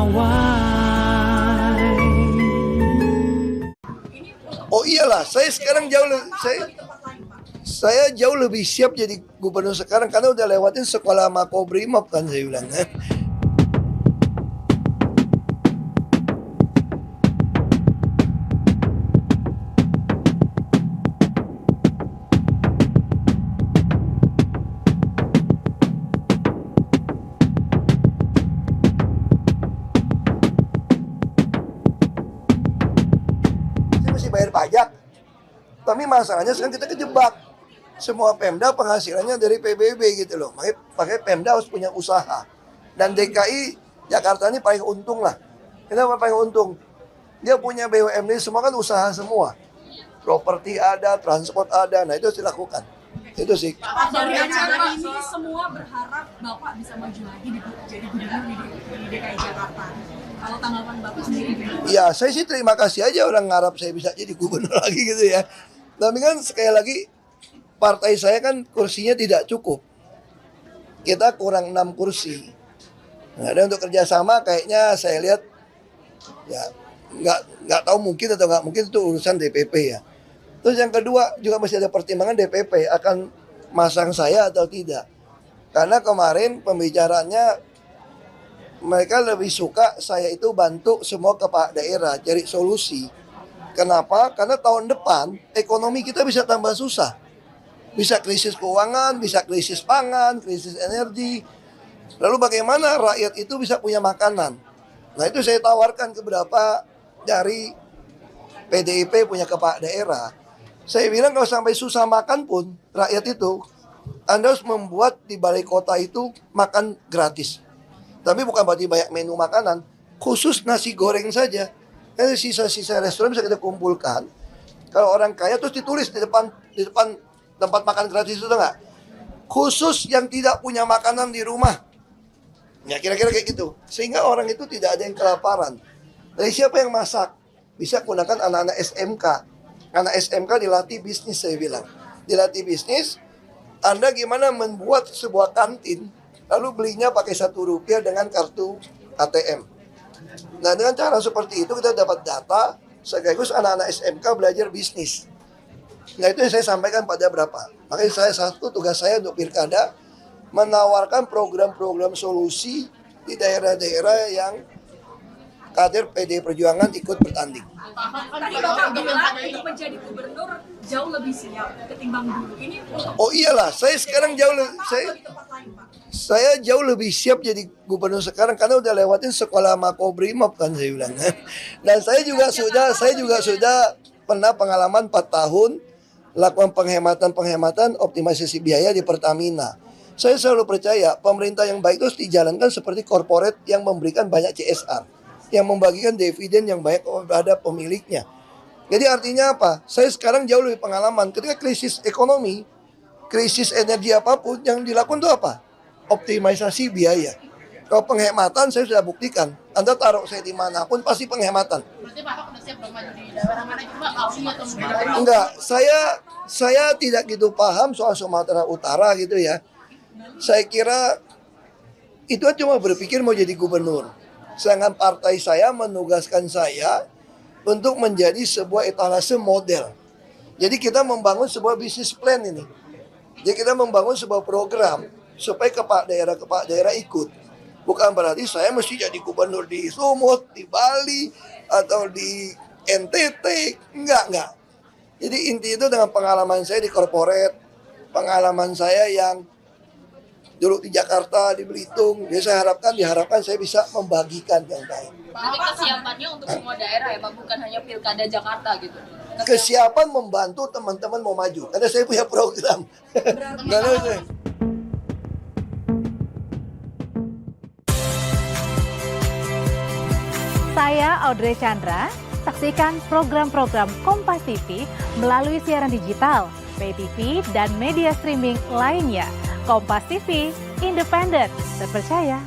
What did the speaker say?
pegawai. Oh iyalah, saya sekarang saya jauh lebih siap jadi gubernur sekarang karena udah lewatin sekolah Makobrimob kan saya bilang kan. Saya mesti bayar pajak. Tapi masalahnya sekarang kita kejebak. Semua Pemda penghasilannya dari PBB gitu loh. Makanya pakai Pemda harus punya usaha. Dan DKI Jakarta ini paling untung lah. Kenapa paling untung? Dia punya BUMD semua kan usaha semua. Properti ada, transport ada. Nah itu harus dilakukan. Itu sih. Pak, dari acara ini semua berharap Bapak bisa maju lagi jadi gubernur di DKI Jakarta. Kalau tanggapan Bapak sendiri gimana? Ya saya sih terima kasih aja orang ngarap saya bisa jadi gubernur lagi gitu ya. Tapi kan sekali lagi partai saya kan kursinya tidak cukup. Kita kurang 6 kursi. Nah, dan untuk kerjasama kayaknya saya lihat ya nggak tahu mungkin atau nggak mungkin itu urusan DPP ya. Terus yang kedua juga masih ada pertimbangan DPP akan masang saya atau tidak. Karena kemarin pembicaranya mereka lebih suka saya itu bantu semua kepala daerah cari solusi. Kenapa? Karena tahun depan ekonomi kita bisa tambah susah. Bisa krisis keuangan, bisa krisis pangan, krisis energi. Lalu bagaimana rakyat itu bisa punya makanan? Nah itu saya tawarkan ke beberapa dari PDIP punya kepala daerah. Saya bilang kalau sampai susah makan pun rakyat itu Anda harus membuat di balai kota itu makan gratis. Tapi bukan berarti banyak menu makanan, khusus nasi goreng saja. Jadi sisa-sisa restoran bisa kita kumpulkan. Kalau orang kaya terus ditulis di depan tempat makan gratis itu enggak? Khusus yang tidak punya makanan di rumah. Ya kira-kira kayak gitu. Sehingga orang itu tidak ada yang kelaparan. Dari siapa yang masak? Bisa gunakan anak-anak SMK. Anak SMK dilatih bisnis saya bilang. Dilatih bisnis, Anda gimana membuat sebuah kantin, lalu belinya pakai Rp1 dengan kartu ATM. Nah dengan cara seperti itu kita dapat data, sekaligus anak-anak SMK belajar bisnis. Nah itu yang saya sampaikan pada berapa. Makanya tugas saya untuk Pilkada, menawarkan program-program solusi di daerah-daerah yang kader PD Perjuangan ikut bertanding. Tadi Bapak bilang untuk menjadi gubernur jauh lebih siap ketimbang dulu. Ini untuk Oh iyalah, saya sekarang jauh lebih atau di tempat lain, Pak? saya jauh lebih siap jadi gubernur sekarang karena udah lewatin sekolah Makobrimob kan saya bilang. Dan saya juga sudah pernah pengalaman 4 tahun lakukan penghematan optimalisasi biaya di Pertamina. Saya selalu percaya pemerintah yang baik itu harus dijalankan seperti korporat yang memberikan banyak CSR, yang membagikan dividen yang baik kepada pemiliknya. Jadi artinya apa? Saya sekarang jauh lebih pengalaman. Ketika krisis ekonomi, krisis energi apapun, yang dilakukan itu apa? Optimalisasi biaya. Kalau penghematan saya sudah buktikan. Anda taruh saya dimanapun pasti penghematan. Berarti Bapak udah siap dong maju di daerah mana itu Pak? Kauli atau mungkin Enggak, saya tidak gitu paham soal Sumatera Utara gitu ya. Saya kira itu cuma berpikir mau jadi gubernur. Sedangkan partai saya menugaskan saya untuk menjadi sebuah etalase model. Jadi kita membangun sebuah bisnis plan ini. Jadi kita membangun sebuah program supaya kepala daerah ikut. Bukan berarti saya mesti jadi gubernur di Sumut, di Bali, atau di NTT. Enggak. Jadi inti itu dengan pengalaman saya di korporat, pengalaman saya yang dulu di Jakarta, di Belitung. Jadi saya diharapkan saya bisa membagikan yang baik. Berarti kesiapannya untuk semua daerah ya Pak, bukan hanya Pilkada Jakarta gitu. Kesiapan membantu teman-teman mau maju. Karena saya punya program. Saya Audrey Chandra, saksikan program-program Kompas TV melalui siaran digital, pay TV, dan media streaming lainnya. Kompas TV, independen, terpercaya,